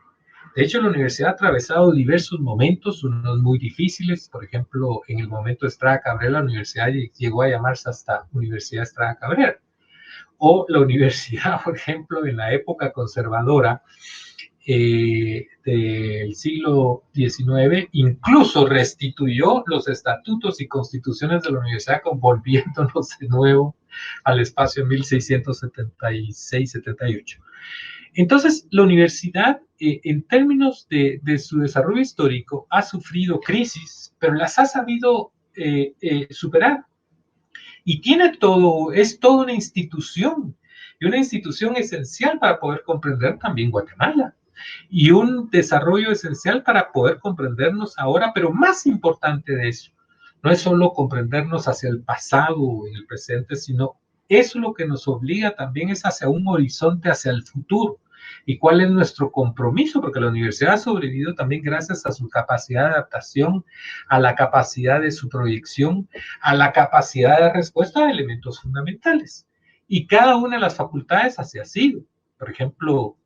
De hecho, la universidad ha atravesado diversos momentos, unos muy difíciles. Por ejemplo, en el momento de Estrada Cabrera, la universidad llegó a llamarse hasta Universidad Estrada Cabrera. O la universidad, por ejemplo, en la época conservadora del siglo XIX, incluso restituyó los estatutos y constituciones de la universidad, volviéndonos de nuevo al espacio en 1676-78. Entonces, la universidad, en términos de su desarrollo histórico, ha sufrido crisis, pero las ha sabido superar. Y tiene todo, es toda una institución, y una institución esencial para poder comprender también Guatemala, y un desarrollo esencial para poder comprendernos ahora, pero más importante de eso, no es solo comprendernos hacia el pasado o en el presente, sino eso lo que nos obliga también es hacia un horizonte, hacia el futuro. ¿Y cuál es nuestro compromiso? Porque la universidad ha sobrevivido también gracias a su capacidad de adaptación, a la capacidad de su proyección, a la capacidad de respuesta a elementos fundamentales. Y cada una de las facultades así ha sido. Por ejemplo,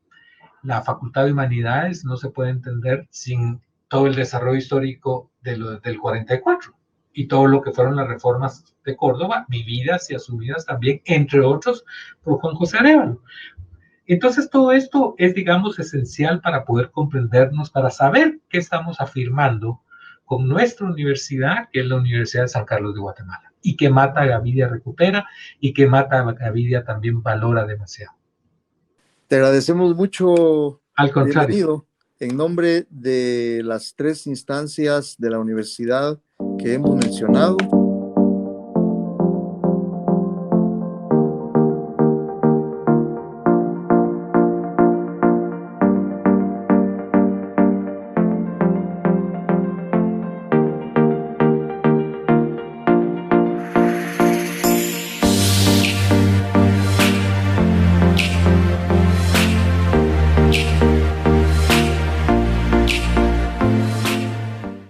la Facultad de Humanidades no se puede entender sin todo el desarrollo histórico del 44 y todo lo que fueron las reformas de Córdoba, vividas y asumidas también, entre otros, por Juan José Arévalo. Entonces, todo esto es, digamos, esencial para poder comprendernos, para saber qué estamos afirmando con nuestra universidad, que es la Universidad de San Carlos de Guatemala, y que Mata Gavidia recupera y que Mata Gavidia también valora demasiado. Te agradecemos mucho. Al contrario. Bienvenido. En nombre de las tres instancias de la universidad que hemos mencionado,